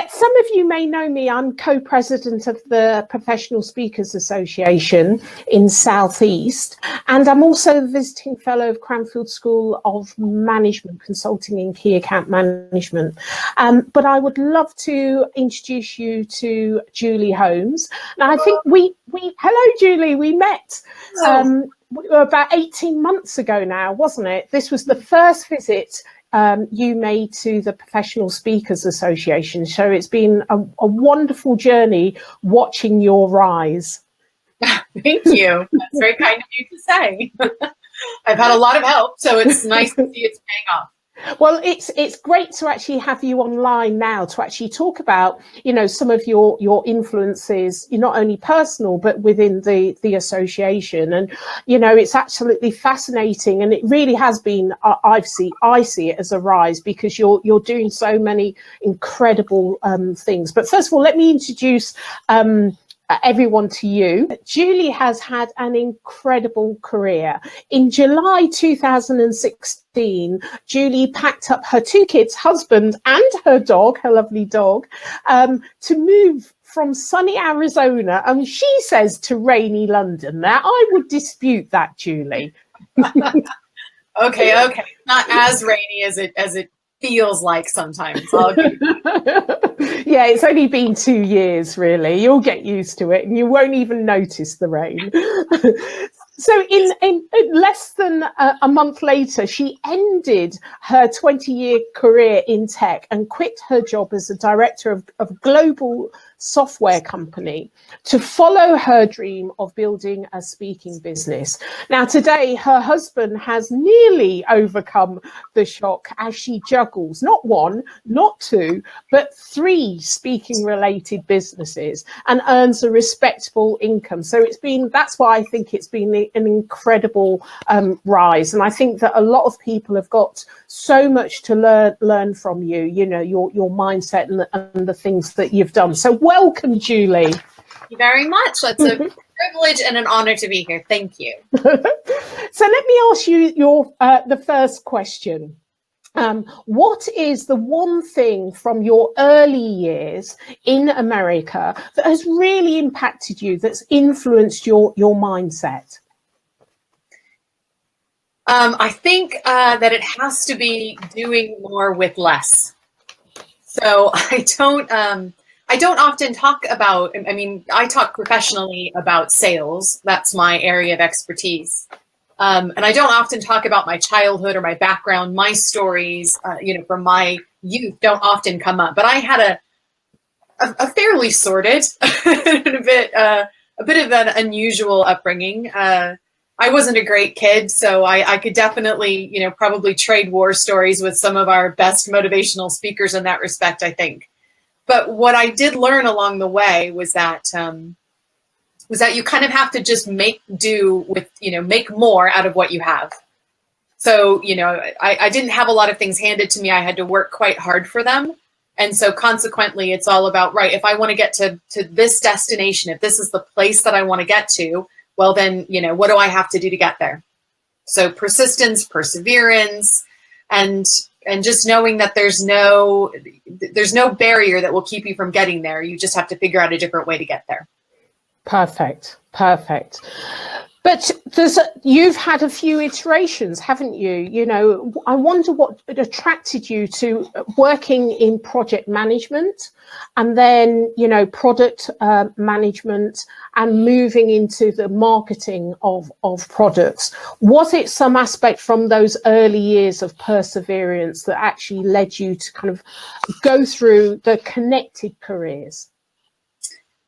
Some of you may know me. I'm co-president of the Professional Speakers Association in Southeast, and I'm also a visiting fellow of Cranfield School of Management, Consulting in Key Account Management. But I would love to introduce you to Julie Holmes. And I think hello, Julie, we met about 18 months ago now, wasn't it? This was the first visit you made to the Professional Speakers Association. So it's been a wonderful journey watching your rise. Thank you. That's very kind of you to say. I've had a lot of help, so it's nice to see it's paying off. Well, it's great to actually have you online now to actually talk about, some of your influences, not only personal, but within the association. And, it's absolutely fascinating. And it really has been, I see it as a rise, because you're doing so many incredible things. But first of all, let me introduce everyone to you. Julie has had an incredible career. In July 2016, Julie packed up her 2 kids, husband and her dog, her lovely dog, to move from sunny Arizona, and she says to rainy London. Now, I would dispute that, Julie. Okay. Not as rainy as it feels like sometimes. Yeah, it's only been 2 years, really. You'll get used to it and you won't even notice the rain. So in less than a month later, she ended her 20-year career in tech and quit her job as a director of a global software company to follow her dream of building a speaking business. Now, today, her husband has nearly overcome the shock as she juggles not 1, not 2, but 3 speaking related businesses and earns a respectable income. So that's why I think it's been an incredible rise. And I think that a lot of people have got so much to learn from you, your mindset and the things that you've done. So welcome, Julie. Thank you very much. That's a privilege and an honor to be here. Thank you. So let me ask you the first question. What is the one thing from your early years in America that has really impacted you, that's influenced your mindset? I think that it has to be doing more with less. So I don't often talk about, I talk professionally about sales. That's my area of expertise. And I don't often talk about my childhood or my background. My stories, from my youth don't often come up. But I had a fairly sordid and a bit of an unusual upbringing. I wasn't a great kid, so I could definitely, probably trade war stories with some of our best motivational speakers in that respect, I think. But what I did learn along the way was that you kind of have to just make do with, make more out of what you have. So, I didn't have a lot of things handed to me. I had to work quite hard for them. And so consequently, it's all about, right, if I want to get to this destination, if this is the place that I want to get to, well, then, what do I have to do to get there? So persistence, perseverance, and just knowing that there's no barrier that will keep you from getting there. You just have to figure out a different way to get there. Perfect. But you've had a few iterations, haven't you? I wonder what attracted you to working in project management and then, product management and moving into the marketing of products. Was it some aspect from those early years of perseverance that actually led you to kind of go through the connected careers?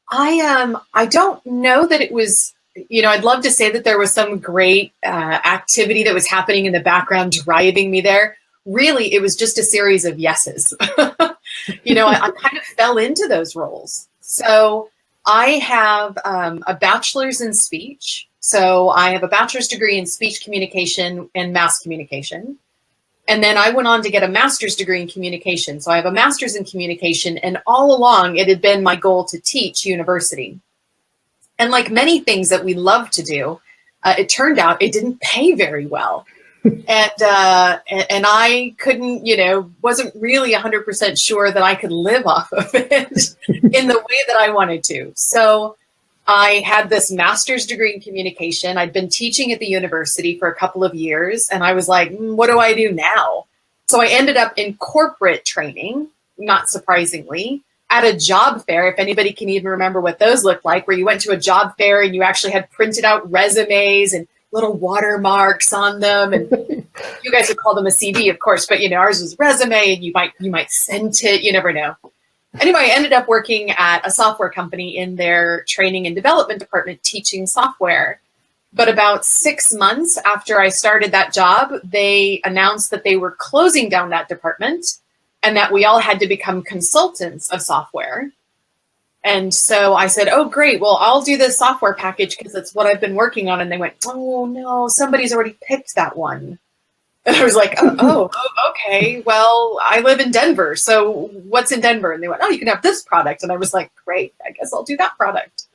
I don't know that it was, I'd love to say that there was some great activity that was happening in the background driving me there. Really, it was just a series of yeses. I kind of fell into those roles. So I have a bachelor's in speech. So I have a bachelor's degree in speech communication and mass communication. And then I went on to get a master's degree in communication. So I have a master's in communication. And all along, it had been my goal to teach university. And like many things that we love to do, it turned out it didn't pay very well. And I couldn't, wasn't really 100% sure that I could live off of it in the way that I wanted to. So I had this master's degree in communication. I'd been teaching at the university for a couple of years, and I was like, what do I do now? So I ended up in corporate training, not surprisingly, at a job fair, if anybody can even remember what those looked like, where you went to a job fair and you actually had printed out resumes and little watermarks on them. And you guys would call them a CV, of course, but ours was resume, and you might send it, you never know. Anyway, I ended up working at a software company in their training and development department teaching software. But about 6 months after I started that job, they announced that they were closing down that department and that we all had to become consultants of software. And so I said, oh, great. Well, I'll do this software package because it's what I've been working on. And they went, oh, no, somebody's already picked that one. And I was like, oh, okay. Well, I live in Denver. So what's in Denver? And they went, oh, you can have this product. And I was like, great, I guess I'll do that product.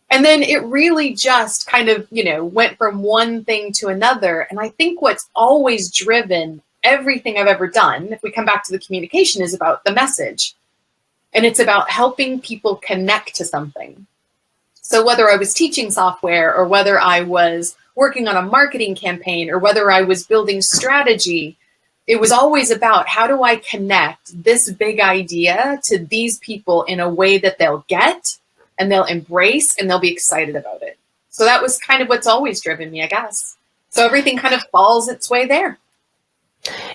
And then it really just kind of, went from one thing to another. And I think what's always driven everything I've ever done, if we come back to the communication, is about the message. And it's about helping people connect to something. So whether I was teaching software, or whether I was working on a marketing campaign, or whether I was building strategy, it was always about, how do I connect this big idea to these people in a way that they'll get and they'll embrace and they'll be excited about it. So that was kind of what's always driven me, I guess. So everything kind of falls its way there.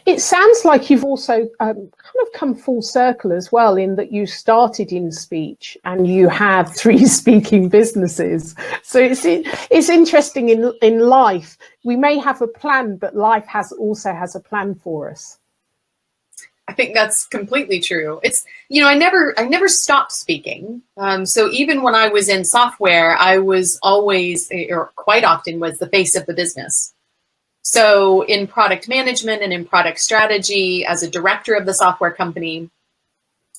It sounds like you've also kind of come full circle as well, in that you started in speech and you have 3 speaking businesses. So it's interesting in life. We may have a plan, but life also has a plan for us. I think that's completely true. It's, I never stopped speaking. So even when I was in software, I was always, or quite often, was the face of the business. So in product management and in product strategy, as a director of the software company,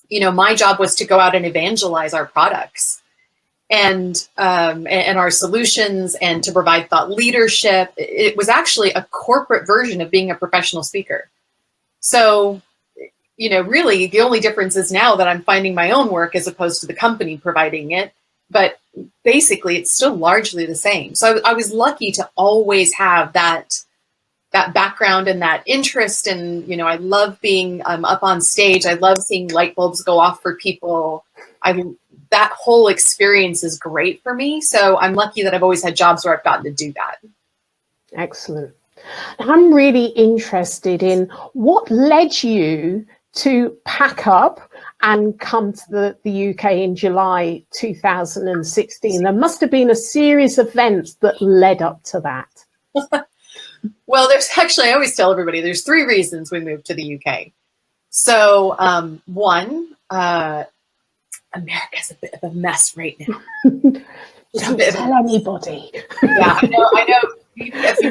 my job was to go out and evangelize our products and our solutions, and to provide thought leadership. It was actually a corporate version of being a professional speaker. So, really the only difference is now that I'm finding my own work as opposed to the company providing it. But basically, it's still largely the same. So I was lucky to always have that background and that interest. And, I love being up on stage. I love seeing light bulbs go off for people. That whole experience is great for me. So I'm lucky that I've always had jobs where I've gotten to do that. Excellent. I'm really interested in what led you to pack up and come to the UK in July 2016. There must have been a series of events that led up to that. Well, there's actually, I always tell everybody, there's 3 reasons we moved to the UK. So one, America's a bit of a mess right now. Don't tell anybody. Yeah, I know.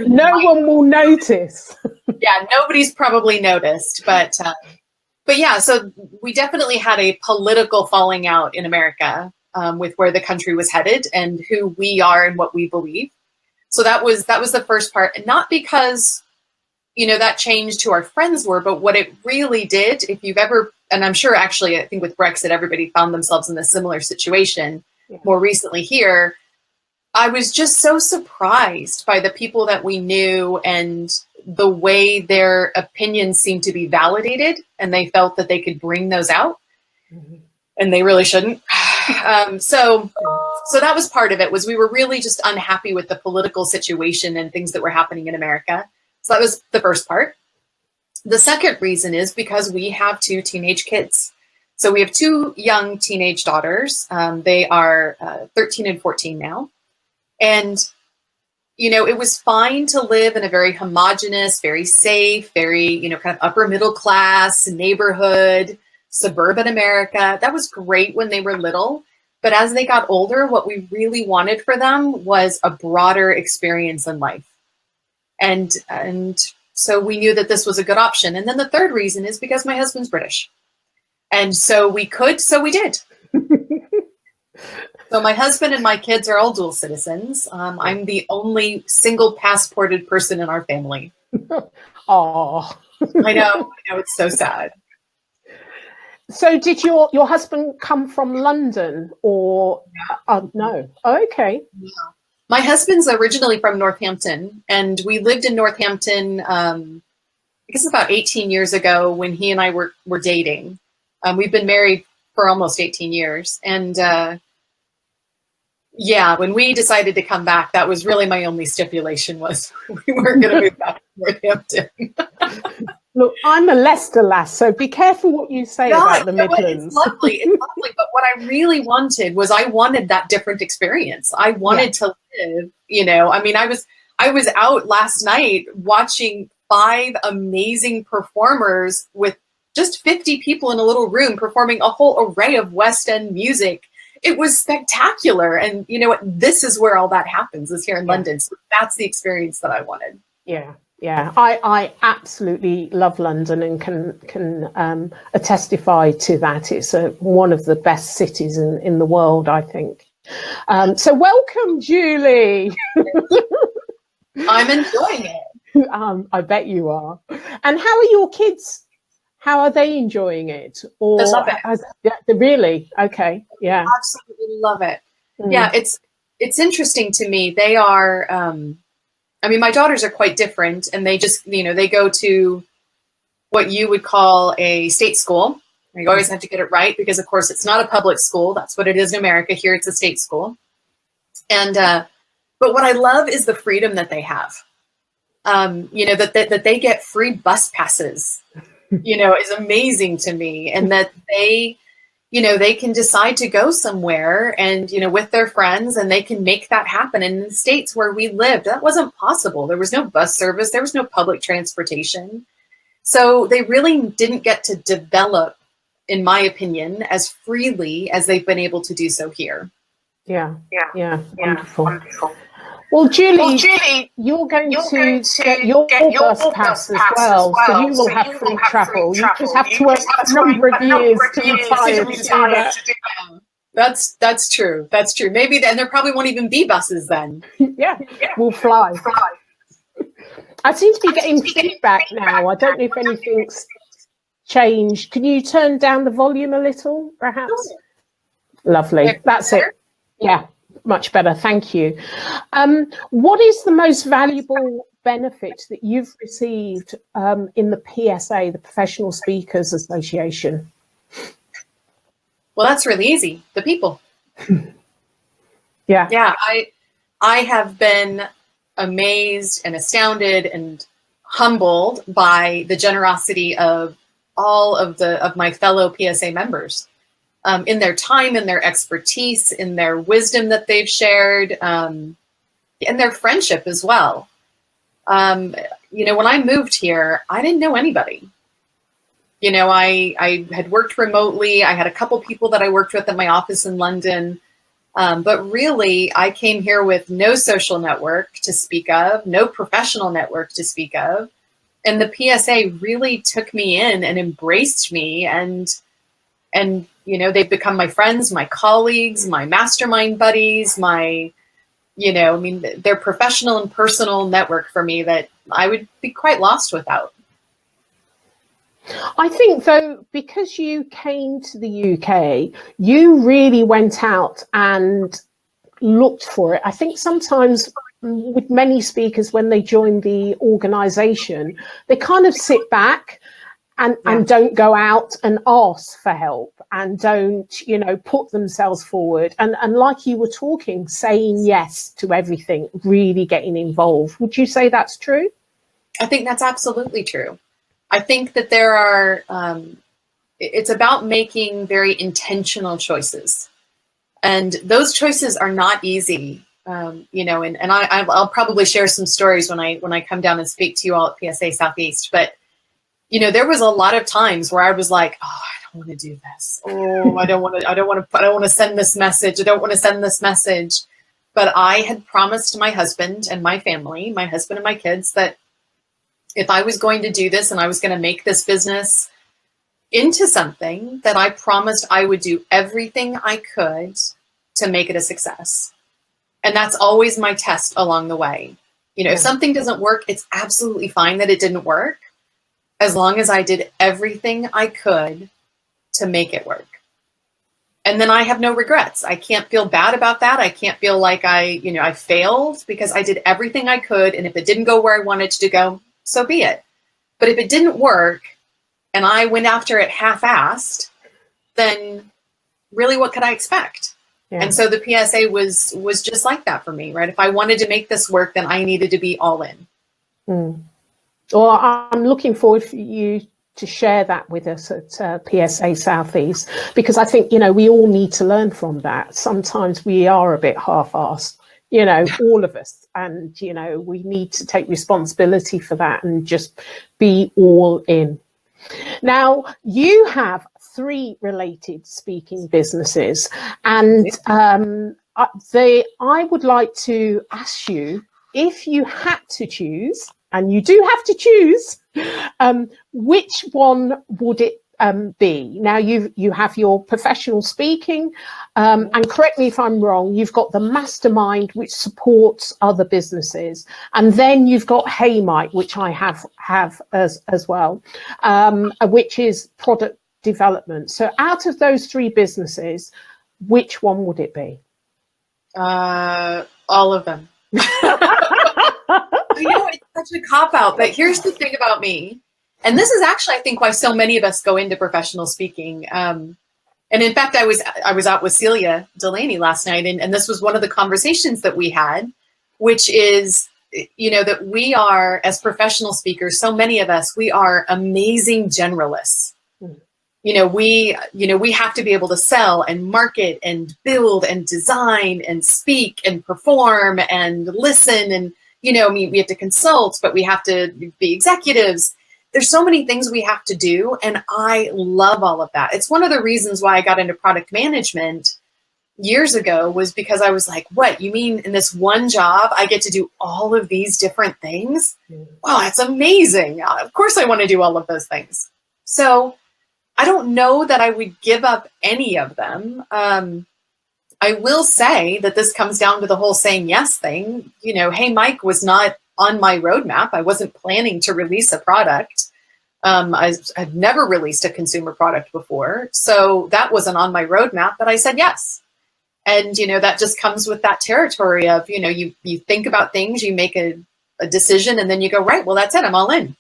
No one will notice. Yeah, nobody's probably noticed, but yeah, so we definitely had a political falling out in America with where the country was headed and who we are and what we believe. So that was the first part, and not because, that changed who our friends were, but what it really did, if you've ever, and I'm sure actually, I think with Brexit, everybody found themselves in a similar situation more recently here. I was just so surprised by the people that we knew and the way their opinions seemed to be validated, and they felt that they could bring those out, and they really shouldn't. So that was part of it, was we were really just unhappy with the political situation and things that were happening in America. So that was the first part. The second reason is because we have 2 teenage kids. So we have 2 young teenage daughters. They are 13 and 14 now. And, it was fine to live in a very homogenous, very safe, very, kind of upper middle class neighborhood, suburban America. That was great when they were little. But as they got older, what we really wanted for them was a broader experience in life. And so we knew that this was a good option. And then the third reason is because my husband's British. And so we did. So my husband and my kids are all dual citizens. I'm the only single passported person in our family. Oh. I know, it's so sad. So did your husband come from London or no? Oh, okay. Yeah. My husband's originally from Northampton, and we lived in Northampton, I guess about 18 years ago when he and I were dating. We've been married for almost 18 years. And yeah, when we decided to come back, that was really my only stipulation, was we weren't going to move back to Northampton. Look, I'm a Leicester lass, so be careful what you say about the Midlands. It's lovely. It's lovely. But what I really wanted was, I wanted that different experience. I wanted to live, I mean, I was out last night watching 5 amazing performers with just 50 people in a little room performing a whole array of West End music. It was spectacular. And you know what? This is where all that happens, is here in London. So that's the experience that I wanted. Yeah. Yeah, I absolutely love London and can testify to that. It's one of the best cities in the world, I think. So welcome, Julie. I'm enjoying it. I bet you are. And how are your kids? How are they enjoying it? Or they love it. Really? Okay. Yeah. Absolutely love it. Yeah, it's interesting to me. They are. I mean, my daughters are quite different, and they just, they go to what you would call a state school. You always have to get it right, because of course it's not a public school. That's what it is in America. Here it's a state school. And, but what I love is the freedom that they have. That they get free bus passes, is amazing to me. And that they can decide to go somewhere and, with their friends, and they can make that happen. And in the States where we lived, that wasn't possible. There was no bus service. There was no public transportation. So they really didn't get to develop, in my opinion, as freely as they've been able to do so here. Yeah. Wonderful. Well, Julie, you're going to get your bus pass as well, so you will have free travel. You just have to work a number of years to retire to do that. That's true. That's true. Maybe then there probably won't even be buses then. Yeah, we'll fly. I seem to be getting feedback now. I don't know if anything's changed. Can you turn down the volume a little, perhaps? Lovely. That's it. Yeah. Much better, thank you. What is the most valuable benefit that you've received in the PSA, the Professional Speakers Association? Well, that's really easy. The people. Yeah. I have been amazed and astounded and humbled by the generosity of all of my fellow PSA members. In their time, in their expertise, in their wisdom that they've shared, in their friendship as well. When I moved here, I didn't know anybody. I had worked remotely. I had a couple people that I worked with at my office in London. But really, I came here with no social network to speak of, no professional network to speak of. And the PSA really took me in and embraced me, and they've become my friends, my colleagues, my mastermind buddies, they're professional and personal network for me that I would be quite lost without. I think, though, because you came to the UK, you really went out and looked for it. I think sometimes with many speakers, when they join the organisation, they kind of sit back and don't go out and ask for help, and don't, put themselves forward. And like you were talking, saying yes to everything, really getting involved. Would you say that's true? I think that's absolutely true. I think that there are, it's about making very intentional choices. And those choices are not easy, and I'll probably share some stories when I come down and speak to you all at PSA Southeast. But there was a lot of times where I was like, oh, I don't want to do this. Oh, I don't want to send this message. I don't want to send this message. But I had promised my husband and my family, my husband and my kids, that if I was going to do this and I was going to make this business into something, that I promised I would do everything I could to make it a success. And that's always my test along the way. If something doesn't work, it's absolutely fine that it didn't work, as long as I did everything I could to make it work. And then I have no regrets. I can't feel bad about that. I can't feel like I failed, because I did everything I could. And if it didn't go where I wanted to go, so be it. But if it didn't work and I went after it half-assed, then really what could I expect? Yeah. And so the PSA was just like that for me, right? If I wanted to make this work, then I needed to be all in. Well, I'm looking forward for you to share that with us at PSA Southeast, because I think, we all need to learn from that. Sometimes we are a bit half-assed, all of us. And, we need to take responsibility for that and just be all in. Now, you have 3 related speaking businesses, and I would like to ask you, if you had to choose, and you do have to choose, which one would it be? Now, you have your professional speaking, and correct me if I'm wrong, you've got the Mastermind, which supports other businesses, and then you've got Hasnt, which I have as well, which is product development. So out of those 3 businesses, which one would it be? All of them. It's such a cop-out, but here's the thing about me. And this is actually, I think, why so many of us go into professional speaking. And in fact, I was out with Celia Delaney last night, and this was one of the conversations that we had, which is, that we are, as professional speakers, so many of us, we are amazing generalists. We have to be able to sell and market and build and design and speak and perform and listen. And, we have to consult, but we have to be executives. There's so many things we have to do. And I love all of that. It's one of the reasons why I got into product management years ago, was because I was like, what, you mean in this one job, I get to do all of these different things? Wow, that's amazing. Of course I want to do all of those things. So I don't know that I would give up any of them. I will say that this comes down to the whole saying yes thing. Hey Mike was not on my roadmap. I wasn't planning to release a product. I've never released a consumer product before. So that wasn't on my roadmap, but I said yes. And, that just comes with that territory of, you think about things, you make a decision, and then you go, right, well, that's it. I'm all in.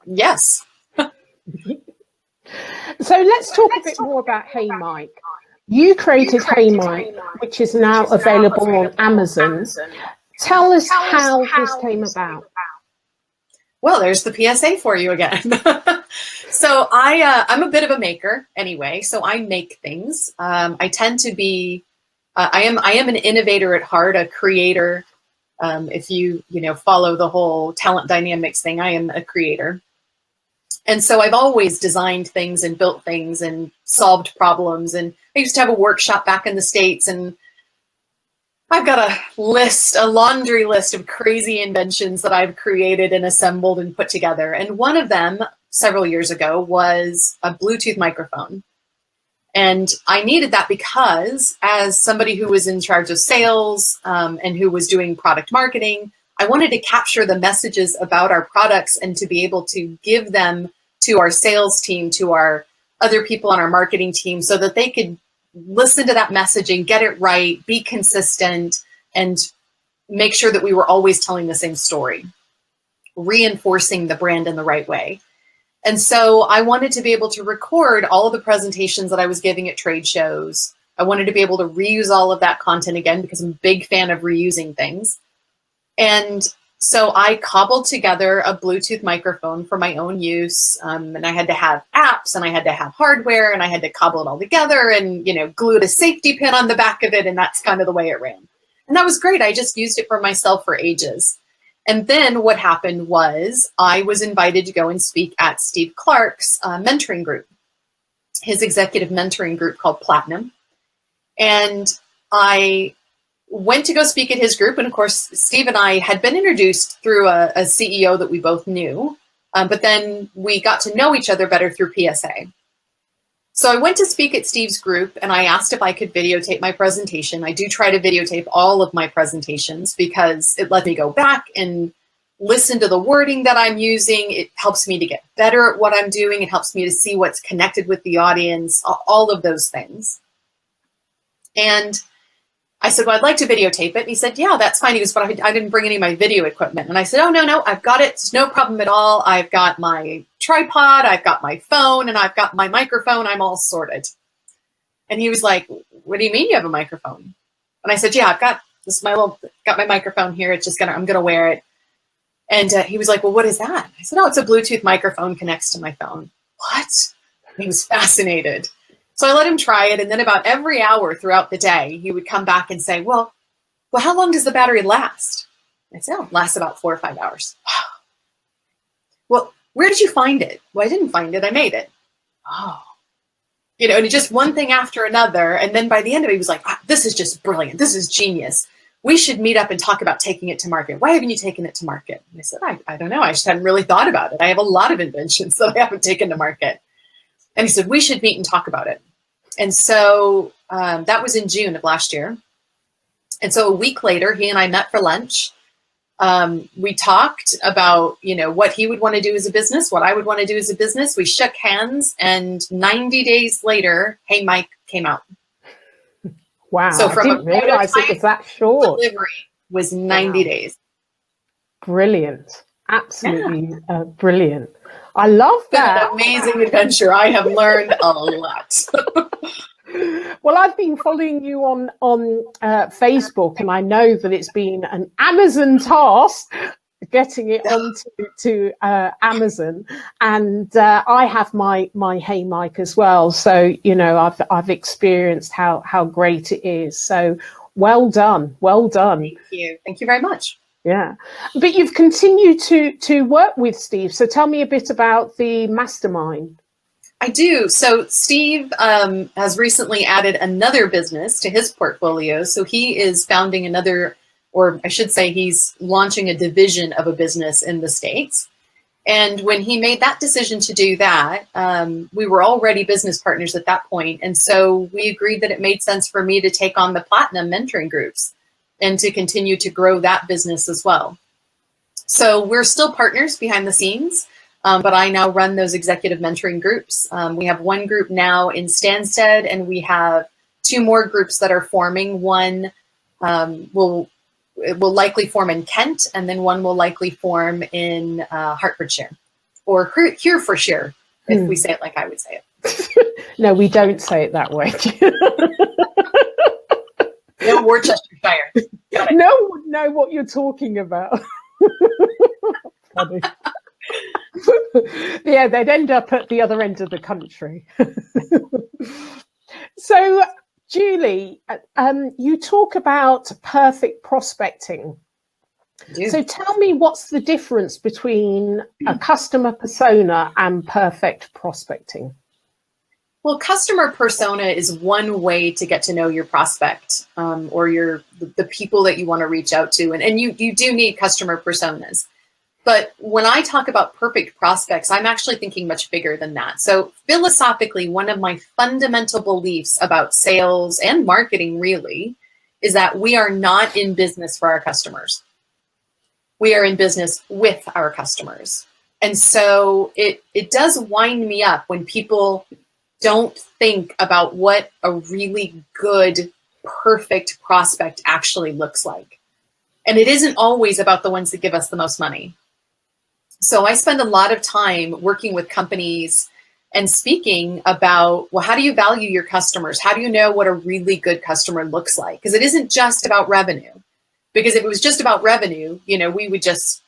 Yes. So let's talk a bit more about Hey Mike. You created Hey Mike, which is now available on Amazon. Tell us how this came about. Well, there's the PSA for you again. So I'm a bit of a maker anyway. So I make things. I tend to be, I am an innovator at heart, a creator. If you follow the whole talent dynamics thing, I am a creator. And so I've always designed things and built things and solved problems. And I used to have a workshop back in the States, and I've got a laundry list of crazy inventions that I've created and assembled and put together. And one of them several years ago was a Bluetooth microphone. And I needed that because, as somebody who was in charge of sales and who was doing product marketing, I wanted to capture the messages about our products and to be able to give them to our sales team, to our other people on our marketing team, so that they could listen to that messaging, get it right, be consistent, and make sure that we were always telling the same story, reinforcing the brand in the right way. And so I wanted to be able to record all of the presentations that I was giving at trade shows. I wanted to be able to reuse all of that content again, because I'm a big fan of reusing things. And so I cobbled together a Bluetooth microphone for my own use. And I had to have apps, and I had to have hardware, and I had to cobble it all together and, glued a safety pin on the back of it. And that's kind of the way it ran. And that was great. I just used it for myself for ages. And then what happened was I was invited to go and speak at Steve Clark's mentoring group, his executive mentoring group called Platinum. And I went to go speak at his group. And of course, Steve and I had been introduced through a CEO that we both knew, but then we got to know each other better through PSA. So I went to speak at Steve's group, and I asked if I could videotape my presentation. I do try to videotape all of my presentations because it let me go back and listen to the wording that I'm using. It helps me to get better at what I'm doing. It helps me to see what's connected with the audience, all of those things. And I said, well, I'd like to videotape it. And he said, yeah, that's fine. He goes, but I didn't bring any of my video equipment. And I said, oh, no, I've got it. It's no problem at all. I've got my tripod, I've got my phone, and I've got my microphone. I'm all sorted. And he was like, what do you mean you have a microphone? And I said, yeah, I've got got my microphone here. It's just I'm going to wear it. And he was like, well, what is that? I said, oh, it's a Bluetooth microphone, connects to my phone. What? And he was fascinated. So I let him try it. And then about every hour throughout the day, he would come back and say, well, how long does the battery last? I said, oh, it lasts about 4 or 5 hours. Well, where did you find it? Well, I didn't find it. I made it. Oh. And just one thing after another. And then by the end of it, he was like, this is just brilliant. This is genius. We should meet up and talk about taking it to market. Why haven't you taken it to market? And I said, I don't know. I just hadn't really thought about it. I have a lot of inventions that I haven't taken to market. And he said, we should meet and talk about it. And so that was in June of last year. And so a week later, he and I met for lunch. We talked about, what he would want to do as a business, what I would want to do as a business. We shook hands, and 90 days later, Hey Mike came out. Wow. So from I didn't realize it was that short. Delivery was 90 days. Brilliant. Absolutely brilliant. I love that. It's been an amazing adventure. I have learned a lot. Well, I've been following you on Facebook, and I know that it's been an Amazon task getting it onto Amazon, and I have my Hey Mike as well. So I've experienced how great it is. So well done. Thank you very much. Yeah, but you've continued to work with Steve. So tell me a bit about the Mastermind. I do. So Steve has recently added another business to his portfolio. So he is founding another, or I should say he's launching a division of a business in the States. And when he made that decision to do that, we were already business partners at that point. And so we agreed that it made sense for me to take on the Platinum mentoring groups and to continue to grow that business as well. So we're still partners behind the scenes. But I now run those executive mentoring groups. We have one group now in Stansted, and we have 2 more groups that are forming. One will likely form in Kent, and then one will likely form in Hertfordshire, or Herefordshire, if we say it like I would say it. No, we don't say it that way. No, Worcestershire. No one would know what you're talking about. Funny. Yeah, they'd end up at the other end of the country. So, Julie, you talk about perfect prospecting. So tell me, what's the difference between a customer persona and perfect prospecting? Well, customer persona is one way to get to know your prospect or the people that you want to reach out to. And you do need customer personas. But when I talk about perfect prospects, I'm actually thinking much bigger than that. So philosophically, one of my fundamental beliefs about sales and marketing really is that we are not in business for our customers. We are in business with our customers. And so it does wind me up when people don't think about what a really good, perfect prospect actually looks like. And it isn't always about the ones that give us the most money. So I spend a lot of time working with companies and speaking about, well, how do you value your customers? How do you know what a really good customer looks like? Because it isn't just about revenue. Because if it was just about revenue, we would just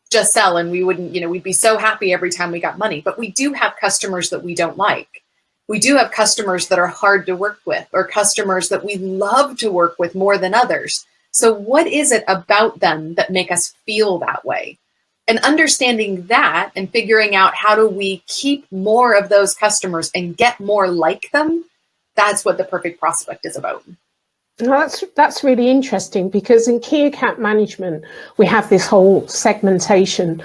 sell, and we wouldn't, we'd be so happy every time we got money. But we do have customers that we don't like. We do have customers that are hard to work with, or customers that we love to work with more than others. So what is it about them that make us feel that way? And understanding that and figuring out how do we keep more of those customers and get more like them, that's what the perfect prospect is about. Well, that's really interesting, because in key account management we have this whole segmentation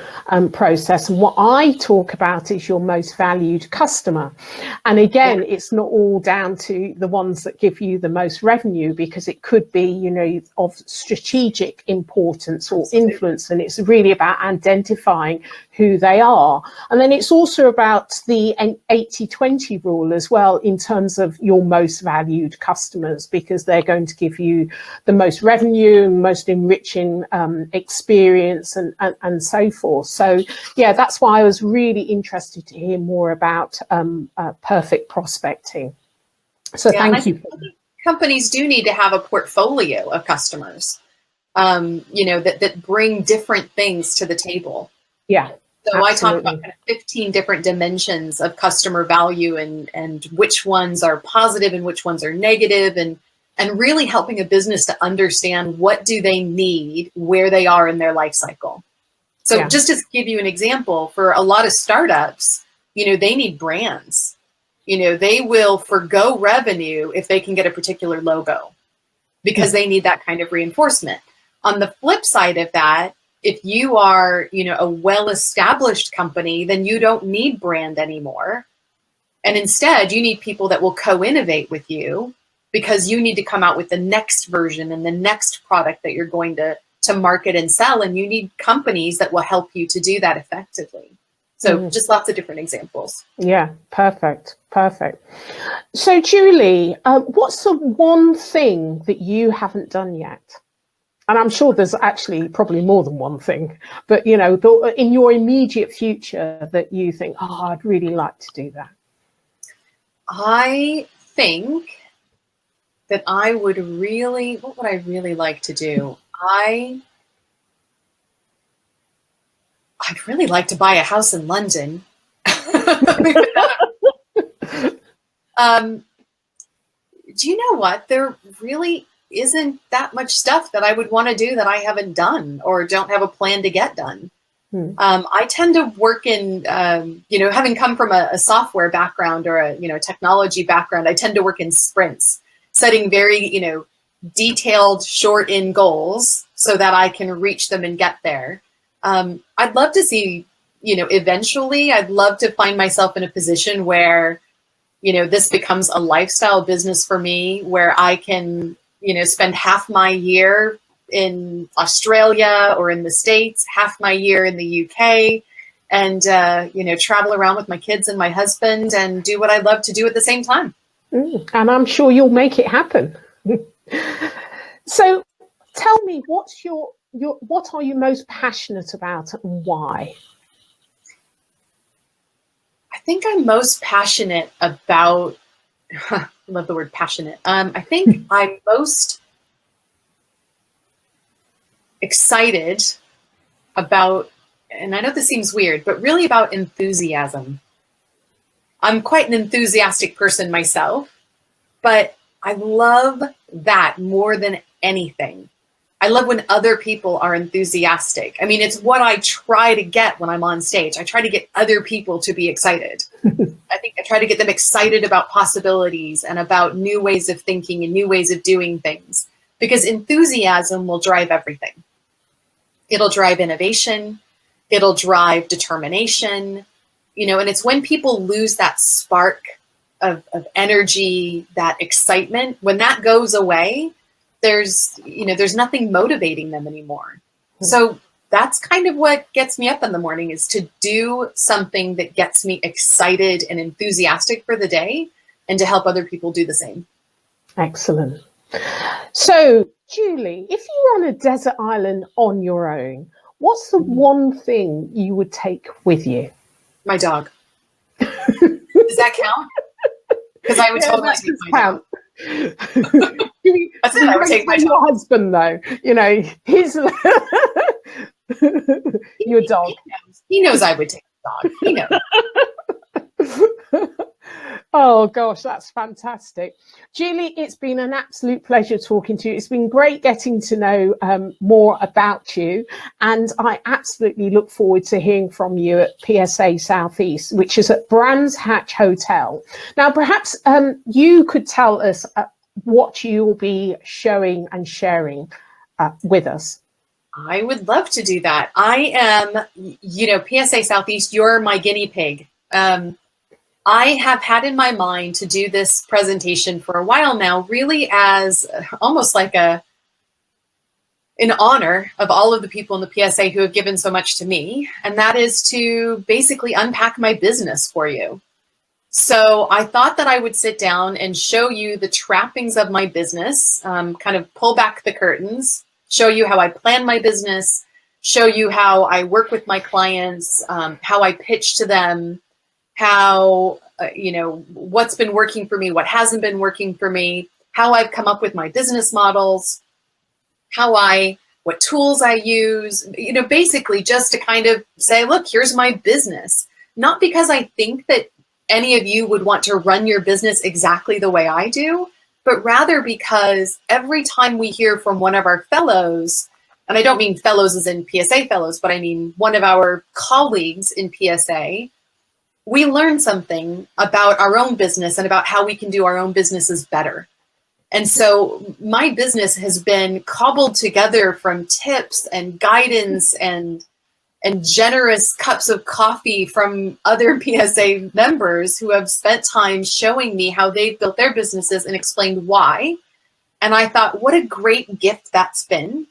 process, and what I talk about is your most valued customer. And again, it's not all down to the ones that give you the most revenue, because it could be, you know, of strategic importance or influence, and it's really about identifying who they are. And then it's also about the 80-20 rule as well, in terms of your most valued customers, because they're going to give you the most revenue, most enriching experience, and so forth. So yeah, that's why I was really interested to hear more about perfect prospecting. So thank you. Companies do need to have a portfolio of customers, you know, that bring different things to the table. Yeah. So absolutely. I talk about kind of 15 different dimensions of customer value, and which ones are positive and which ones are negative, and really helping a business to understand what do they need, where they are in their life cycle. So just to give you an example, for a lot of startups, you know, they need brands. You know, they will forgo revenue if they can get a particular logo, because they need that kind of reinforcement. On the flip side of that, if you are, you know, a well-established company, then you don't need brand anymore. And instead, you need people that will co-innovate with you, because you need to come out with the next version and the next product that you're going to market and sell. And you need companies that will help you to do that effectively. So just lots of different examples. Yeah, perfect. So Julie, what's the one thing that you haven't done yet? And I'm sure there's actually probably more than one thing, but, you know, in your immediate future that you think, oh, I'd really like to do that. I think that what would I really like to do? I'd really like to buy a house in London. Do you know what? There really isn't that much stuff that I would want to do that I haven't done or don't have a plan to get done. I tend to work in, you know, having come from a software background or a, you know, technology background, I tend to work in sprints, setting very, you know, detailed short in goals so that I can reach them and get there. I'd love to see, you know, eventually I'd love to find myself in a position where, you know, this becomes a lifestyle business for me, where I can, you know, spend half my year in Australia or in the States, half my year in the UK, and, you know, travel around with my kids and my husband and do what I love to do at the same time. And I'm sure you'll make it happen. So tell me, what are you most passionate about and why? I think I'm most passionate about, I love the word passionate. I think I'm most excited about, and I know this seems weird, but really about enthusiasm. I'm quite an enthusiastic person myself, but I love that more than anything. I love when other people are enthusiastic. I mean, it's what I try to get when I'm on stage. I try to get other people to be excited. I think I try to get them excited about possibilities and about new ways of thinking and new ways of doing things, because enthusiasm will drive everything. It'll drive innovation. It'll drive determination, you know, and it's when people lose that spark of energy, that excitement, when that goes away, there's nothing motivating them anymore. So that's kind of what gets me up in the morning, is to do something that gets me excited and enthusiastic for the day, and to help other people do the same. Excellent. So, Julie, if you were on a desert island on your own, what's the one thing you would take with you? My dog. Does that count? Because I would totally take my dog. That's it. I would take my your husband, though. You know, his your dog. He knows I would take the dog. He knows. Oh gosh, that's fantastic. Julie, it's been an absolute pleasure talking to you. It's been great getting to know more about you, and I absolutely look forward to hearing from you at PSA Southeast, which is at Brands Hatch Hotel. Now, perhaps you could tell us what you'll be showing and sharing with us? I would love to do that. I am, PSA Southeast, you're my guinea pig. I have had in my mind to do this presentation for a while now, really as almost like in honor of all of the people in the PSA who have given so much to me. And that is to basically unpack my business for you. So I thought that I would sit down and show you the trappings of my business, kind of pull back the curtains, show you how I plan my business, show you how I work with my clients, how I pitch to them, how, what's been working for me, what hasn't been working for me, how I've come up with my business models, what tools I use, basically just to kind of say, look, here's my business. Not because I think that any of you would want to run your business exactly the way I do, but rather because every time we hear from one of our fellows, and I don't mean fellows as in PSA fellows, but I mean one of our colleagues in PSA, we learn something about our own business and about how we can do our own businesses better. And so my business has been cobbled together from tips and guidance and generous cups of coffee from other PSA members who have spent time showing me how they've built their businesses and explained why. And I thought, what a great gift that's been.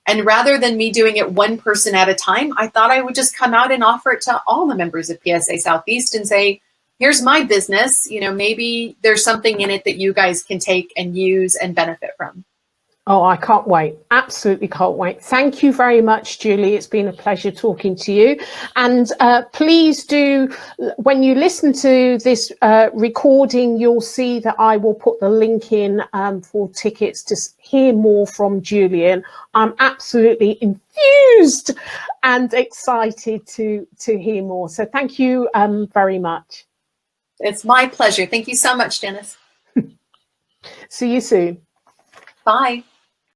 And rather than me doing it one person at a time, I thought I would just come out and offer it to all the members of PSA Southeast and say, here's my business. Maybe there's something in it that you guys can take and use and benefit from. Oh, I can't wait. Absolutely can't wait. Thank you very much, Julie. It's been a pleasure talking to you. And please do, when you listen to this recording, you'll see that I will put the link in for tickets to hear more from Julian. I'm absolutely infused and excited to hear more. So thank you very much. It's my pleasure. Thank you so much, Janice. See you soon. Bye.